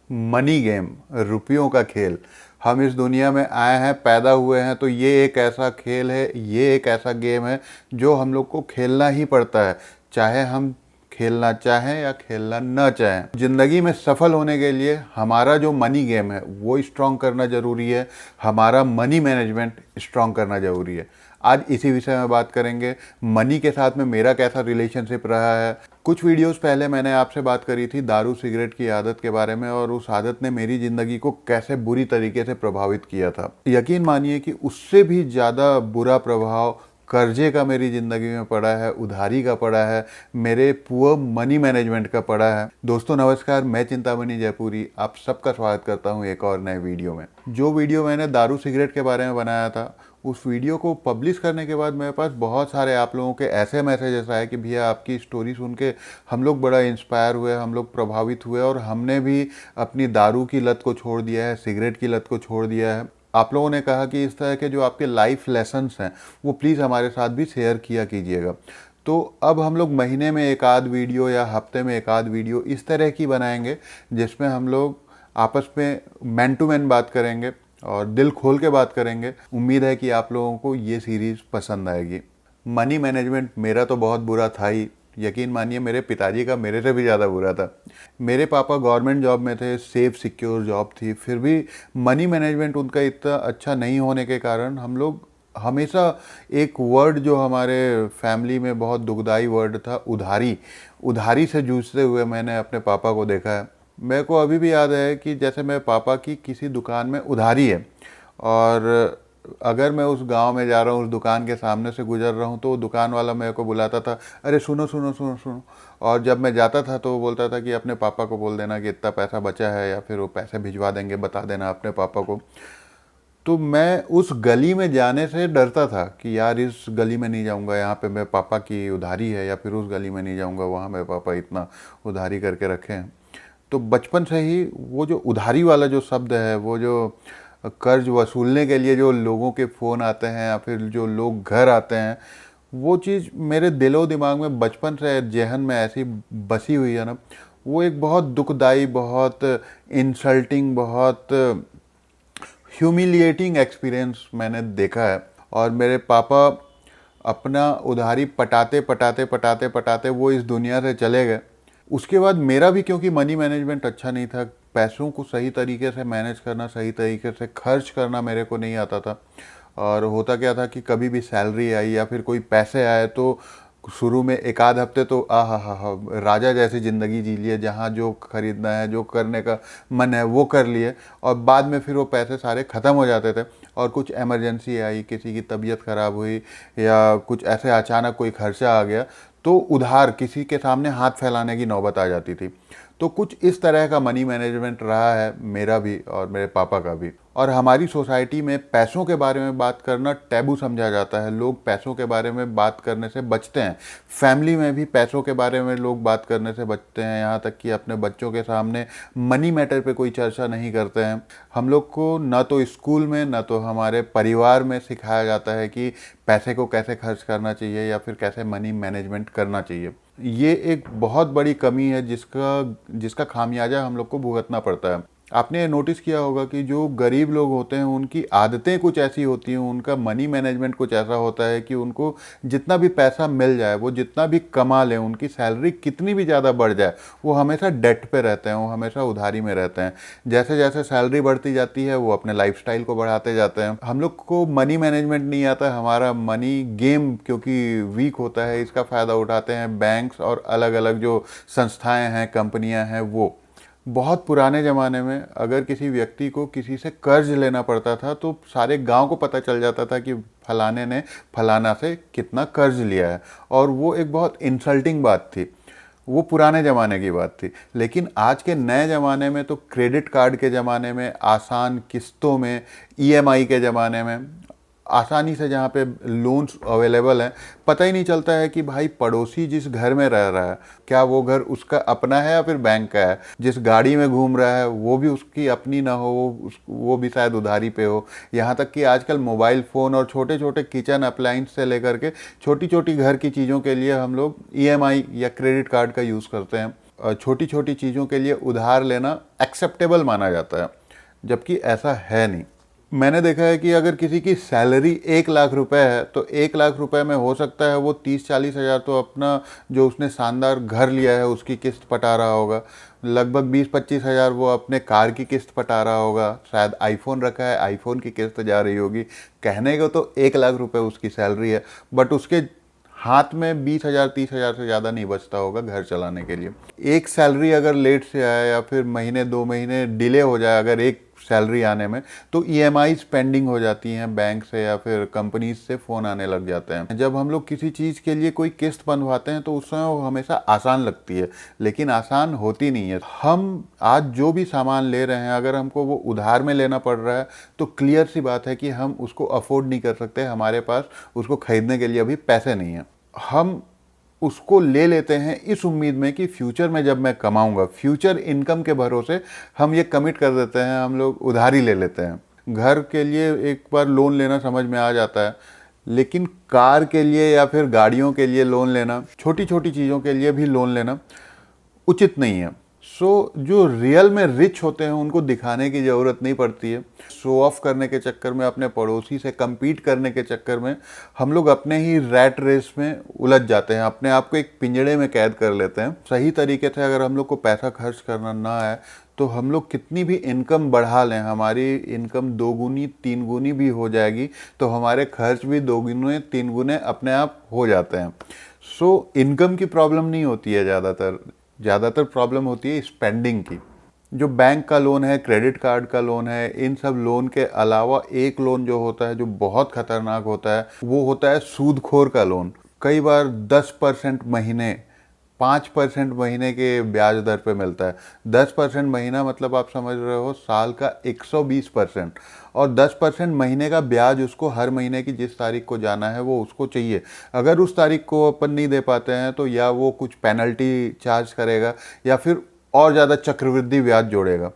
Money game, रुपयों का खेल। हम इस दुनिया में आए हैं, पैदा हुए हैं, तो ये एक ऐसा खेल है, ये एक ऐसा गेम है जो हम लोग को खेलना ही पड़ता है, चाहे हम खेलना चाहें या खेलना न चाहें। ज़िंदगी में सफल होने के लिए हमारा जो मनी गेम है वो स्ट्रॉन्ग करना ज़रूरी है, हमारा मनी मैनेजमेंट स्ट्रॉन्ग करना ज़रूरी है। आज इसी विषय में बात करेंगे। मनी के साथ में मेरा कैसा रिलेशनशिप रहा है। कुछ वीडियोस पहले मैंने आपसे बात करी थी दारू सिगरेट की आदत के बारे में, और उस आदत ने मेरी ज़िंदगी को कैसे बुरी तरीके से प्रभावित किया था। यकीन मानिए कि उससे भी ज़्यादा बुरा प्रभाव कर्जे का मेरी ज़िंदगी में पड़ा है, उधारी का पड़ा है, मेरे पुअर मनी मैनेजमेंट का पड़ा है। दोस्तों नमस्कार, मैं चिंतामणि जयपुरी आप सबका स्वागत करता हूं एक और नए वीडियो में। जो वीडियो मैंने दारू सिगरेट के बारे में बनाया था, उस वीडियो को पब्लिश करने के बाद मेरे पास बहुत सारे आप लोगों के ऐसे मैसेजेस आए कि भैया आपकी स्टोरी सुन के हम लोग बड़ा इंस्पायर हुए, हम लोग प्रभावित हुए और हमने भी अपनी दारू की लत को छोड़ दिया है, सिगरेट की लत को छोड़ दिया है। आप लोगों ने कहा कि इस तरह के जो आपके लाइफ लेसन्स हैं वो प्लीज़ हमारे साथ भी शेयर किया कीजिएगा। तो अब हम लोग महीने में एक आध वीडियो या हफ्ते में एक आध वीडियो इस तरह की बनाएंगे जिसमें हम लोग आपस में मैन टू मैन बात करेंगे और दिल खोल के बात करेंगे। उम्मीद है कि आप लोगों को ये सीरीज़ पसंद आएगी। मनी मैनेजमेंट मेरा तो बहुत बुरा था ही, यकीन मानिए मेरे पिताजी का मेरे से भी ज़्यादा बुरा था। मेरे पापा गवर्नमेंट जॉब में थे, सेफ सिक्योर जॉब थी, फिर भी मनी मैनेजमेंट उनका इतना अच्छा नहीं होने के कारण हम लोग हमेशा एक वर्ड जो हमारे फैमिली में बहुत दुखदाई वर्ड था, उधारी। उधारी से जूझते हुए मैंने अपने पापा को देखा है। मेरे को अभी भी याद है कि जैसे मेरे पापा की किसी दुकान में उधारी है और अगर मैं उस गांव में जा रहा हूँ, उस दुकान के सामने से गुजर रहा हूँ, तो वो दुकान वाला मेरे को बुलाता था, अरे सुनो सुनो सुनो सुनो। और जब मैं जाता था तो वो बोलता था कि अपने पापा को बोल देना कि इतना पैसा बचा है, या फिर वो पैसे भिजवा देंगे, बता देना अपने पापा को। तो मैं उस गली में जाने से डरता था कि यार इस गली में नहीं जाऊंगा, यहाँ पे मेरे पापा की उधारी है, या फिर उस गली में नहीं जाऊंगा, वहाँ मेरे पापा इतना उधारी करके रखे हैं। तो बचपन से ही वो जो उधारी वाला जो शब्द है, वो जो कर्ज वसूलने के लिए जो लोगों के फ़ोन आते हैं या फिर जो लोग घर आते हैं, वो चीज़ मेरे दिलो दिमाग में बचपन से जहन में ऐसी बसी हुई है ना। वो एक बहुत दुखदाई, बहुत इंसल्टिंग, बहुत ह्यूमिलिएटिंग एक्सपीरियंस मैंने देखा है। और मेरे पापा अपना उधारी पटाते पटाते पटाते पटाते वो इस दुनिया से चले गए। उसके बाद मेरा भी, क्योंकि मनी मैनेजमेंट अच्छा नहीं था, पैसों को सही तरीके से मैनेज करना, सही तरीके से खर्च करना मेरे को नहीं आता था। और होता क्या था कि कभी भी सैलरी आई या फिर कोई पैसे आए तो शुरू में एक आध हफ्ते तो हा राजा जैसी ज़िंदगी जी लिए, जहाँ जो खरीदना है, जो करने का मन है वो कर लिए, और बाद में फिर वो पैसे सारे ख़त्म हो जाते थे। और कुछ इमरजेंसी आई, किसी की तबीयत ख़राब हुई या कुछ ऐसे अचानक कोई खर्चा आ गया, तो उधार किसी के सामने हाथ फैलाने की नौबत आ जाती थी। तो कुछ इस तरह का मनी मैनेजमेंट रहा है मेरा भी और मेरे पापा का भी। और हमारी सोसाइटी में पैसों के बारे में बात करना टैबू समझा जाता है, लोग पैसों के बारे में बात करने से बचते हैं। फैमिली में भी पैसों के बारे में लोग बात करने से बचते हैं, यहाँ तक कि अपने बच्चों के सामने मनी मैटर पे कोई चर्चा नहीं करते हैं। हम लोग को ना तो स्कूल में ना तो हमारे परिवार में सिखाया जाता है कि पैसे को कैसे खर्च करना चाहिए या फिर कैसे मनी मैनेजमेंट करना चाहिए। ये एक बहुत बड़ी कमी है जिसका जिसका खामियाजा हम लोग को भुगतना पड़ता है। आपने ये नोटिस किया होगा कि जो गरीब लोग होते हैं उनकी आदतें कुछ ऐसी होती हैं, उनका मनी मैनेजमेंट कुछ ऐसा होता है कि उनको जितना भी पैसा मिल जाए, वो जितना भी कमा लें, उनकी सैलरी कितनी भी ज़्यादा बढ़ जाए, वो हमेशा डेट पे रहते हैं, वो हमेशा उधारी में रहते हैं। जैसे जैसे सैलरी बढ़ती जाती है वो अपने लाइफस्टाइल को बढ़ाते जाते हैं। हम लोग को मनी मैनेजमेंट नहीं आता, हमारा मनी गेम क्योंकि वीक होता है, इसका फ़ायदा उठाते हैं बैंक्स और अलग अलग जो संस्थाएँ हैं, कंपनियाँ हैं वो। बहुत पुराने ज़माने में अगर किसी व्यक्ति को किसी से कर्ज लेना पड़ता था तो सारे गांव को पता चल जाता था कि फलाने ने फलाना से कितना कर्ज लिया है, और वो एक बहुत इंसल्टिंग बात थी। वो पुराने ज़माने की बात थी। लेकिन आज के नए ज़माने में तो क्रेडिट कार्ड के ज़माने में, आसान किस्तों में, ईएमआई के ज़माने में आसानी से जहाँ पे लोन्स अवेलेबल हैं, पता ही नहीं चलता है कि भाई पड़ोसी जिस घर में रह रहा है, क्या वो घर उसका अपना है या फिर बैंक का है। जिस गाड़ी में घूम रहा है वो भी उसकी अपनी ना हो, वो भी शायद उधारी पे हो। यहाँ तक कि आजकल मोबाइल फ़ोन और छोटे छोटे किचन अप्लाइंस से लेकर के छोटी छोटी घर की चीज़ों के लिए हम लोग ईएमआई या क्रेडिट कार्ड का यूज़ करते हैं। छोटी छोटी चीज़ों के लिए उधार लेना एक्सेप्टेबल माना जाता है, जबकि ऐसा है नहीं। मैंने देखा है कि अगर किसी की सैलरी 1 लाख रुपए है तो 1 लाख रुपए में हो सकता है वो 30-40 हज़ार तो अपना जो उसने शानदार घर लिया है उसकी किस्त पटा रहा होगा, लगभग 20-25 हज़ार वो अपने कार की किस्त पटा रहा होगा, शायद आईफोन रखा है आईफोन की किस्त जा रही होगी। कहने को तो 1 लाख रुपए उसकी सैलरी है, बट उसके हाथ में 20 हज़ार 30 हज़ार से ज़्यादा नहीं बचता होगा घर चलाने के लिए। एक सैलरी अगर लेट से आए या फिर महीने 2 महीने डिले हो जाए अगर एक सैलरी आने में, तो ईएमआई पेंडिंग हो जाती हैं बैंक से या फिर कंपनीज से फ़ोन आने लग जाते हैं। जब हम लोग किसी चीज़ के लिए कोई किस्त बनवाते हैं तो उस समय वो हमेशा आसान लगती है, लेकिन आसान होती नहीं है। हम आज जो भी सामान ले रहे हैं अगर हमको वो उधार में लेना पड़ रहा है तो क्लियर सी बात है कि हम उसको अफोर्ड नहीं कर सकते, हमारे पास उसको खरीदने के लिए अभी पैसे नहीं हैं। हम उसको ले लेते हैं इस उम्मीद में कि फ्यूचर में जब मैं कमाऊंगा, फ्यूचर इनकम के भरोसे हम ये कमिट कर देते हैं, हम लोग उधारी ले लेते हैं। घर के लिए एक बार लोन लेना समझ में आ जाता है, लेकिन कार के लिए या फिर गाड़ियों के लिए लोन लेना, छोटी छोटी चीज़ों के लिए भी लोन लेना उचित नहीं है। जो रियल में रिच होते हैं उनको दिखाने की ज़रूरत नहीं पड़ती है। शो ऑफ करने के चक्कर में, अपने पड़ोसी से compete करने के चक्कर में हम लोग अपने ही रैट रेस में उलझ जाते हैं, अपने आप को एक पिंजड़े में कैद कर लेते हैं। सही तरीके से अगर हम लोग को पैसा खर्च करना ना आए तो हम लोग कितनी भी इनकम बढ़ा लें, हमारी इनकम 2 गुनी 3 गुनी भी हो जाएगी तो हमारे खर्च भी 2 गुने 3 गुने अपने आप हो जाते हैं। इनकम की प्रॉब्लम नहीं होती है, ज़्यादातर प्रॉब्लम होती है स्पेंडिंग की। जो बैंक का लोन है, क्रेडिट कार्ड का लोन है, इन सब लोन के अलावा एक लोन जो होता है जो बहुत खतरनाक होता है वो होता है सूदखोर का लोन। कई बार 10% महीने, 5% महीने के ब्याज दर पे मिलता है। 10% महीना मतलब आप समझ रहे हो साल का 120%, और 10% महीने का ब्याज उसको हर महीने की जिस तारीख को जाना है वो उसको चाहिए। अगर उस तारीख को अपन नहीं दे पाते हैं तो या वो कुछ पेनल्टी चार्ज करेगा या फिर और ज़्यादा चक्रवृद्धि ब्याज जोड़ेगा।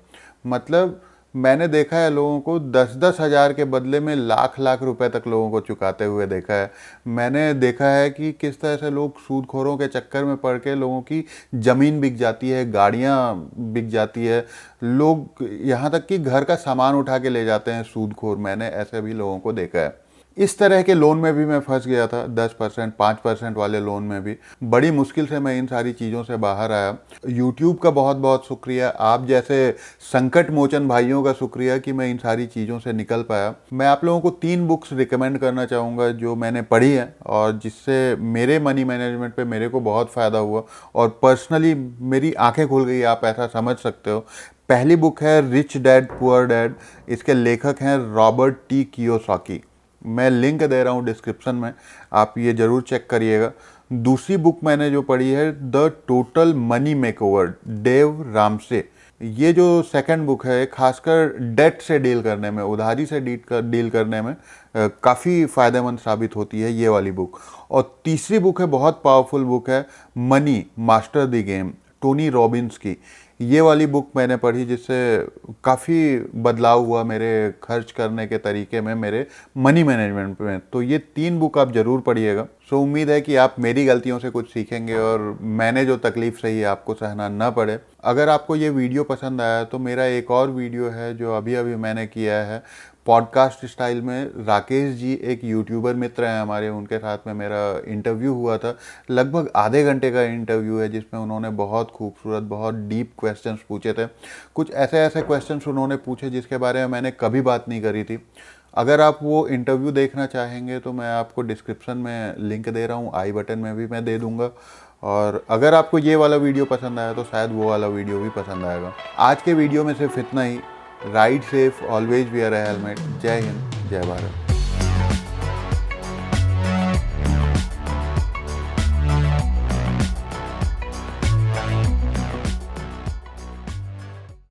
मतलब मैंने देखा है लोगों को 10-10 हज़ार के बदले में लाख रुपए तक लोगों को चुकाते हुए देखा है। मैंने देखा है कि किस तरह से लोग सूदखोरों के चक्कर में पड़ के लोगों की ज़मीन बिक जाती है, गाड़ियाँ बिक जाती है, लोग यहाँ तक कि घर का सामान उठा के ले जाते हैं सूदखोर। मैंने ऐसे भी लोगों को देखा है। इस तरह के लोन में भी मैं फंस गया था, 10% 5% वाले लोन में भी। बड़ी मुश्किल से मैं इन सारी चीज़ों से बाहर आया। यूट्यूब का बहुत बहुत शुक्रिया, आप जैसे संकट मोचन भाइयों का शुक्रिया कि मैं इन सारी चीज़ों से निकल पाया। मैं आप लोगों को 3 बुक्स रिकमेंड करना चाहूँगा जो मैंने पढ़ी है और जिससे मेरे मनी मैनेजमेंट पे मेरे को बहुत फ़ायदा हुआ और पर्सनली मेरी आंखें खुल गई, आप ऐसा समझ सकते हो। पहली बुक है रिच डैड पुअर डैड, इसके लेखक हैं रॉबर्ट टी कियोसाकी। मैं लिंक दे रहा हूँ डिस्क्रिप्शन में, आप ये ज़रूर चेक करिएगा। दूसरी बुक मैंने जो पढ़ी है the total money makeover, Dave Ramsey. ये जो सेकंड बुक है खासकर डेट से डील करने में, उधारी से डील करने में काफ़ी फ़ायदेमंद साबित होती है ये वाली बुक। और तीसरी बुक है, बहुत पावरफुल बुक है, money master the game, Tony Robbins की। ये वाली बुक मैंने पढ़ी जिससे काफ़ी बदलाव हुआ मेरे खर्च करने के तरीके में, मेरे मनी मैनेजमेंट में। तो ये 3 बुक आप ज़रूर पढ़िएगा। उम्मीद है कि आप मेरी गलतियों से कुछ सीखेंगे और मैंने जो तकलीफ़ सही है आपको सहना ना पड़े। अगर आपको ये वीडियो पसंद आया तो मेरा एक और वीडियो है जो अभी मैंने किया है पॉडकास्ट स्टाइल में। राकेश जी एक यूट्यूबर मित्र हैं हमारे, उनके साथ में मेरा इंटरव्यू हुआ था। लगभग आधे घंटे का इंटरव्यू है जिसमें उन्होंने बहुत खूबसूरत, बहुत डीप क्वेश्चंस पूछे थे। कुछ ऐसे क्वेश्चंस उन्होंने पूछे जिसके बारे में मैंने कभी बात नहीं करी थी। अगर आप वो इंटरव्यू देखना चाहेंगे तो मैं आपको डिस्क्रिप्शन में लिंक दे रहा हूँ, आई बटन में भी मैं दे दूँगा। और अगर आपको ये वाला वीडियो पसंद आया तो शायद वो वाला वीडियो भी पसंद आएगा। आज के वीडियो में सिर्फ इतना ही। Ride safe, always wear a helmet. जय हिंद, जय भारत।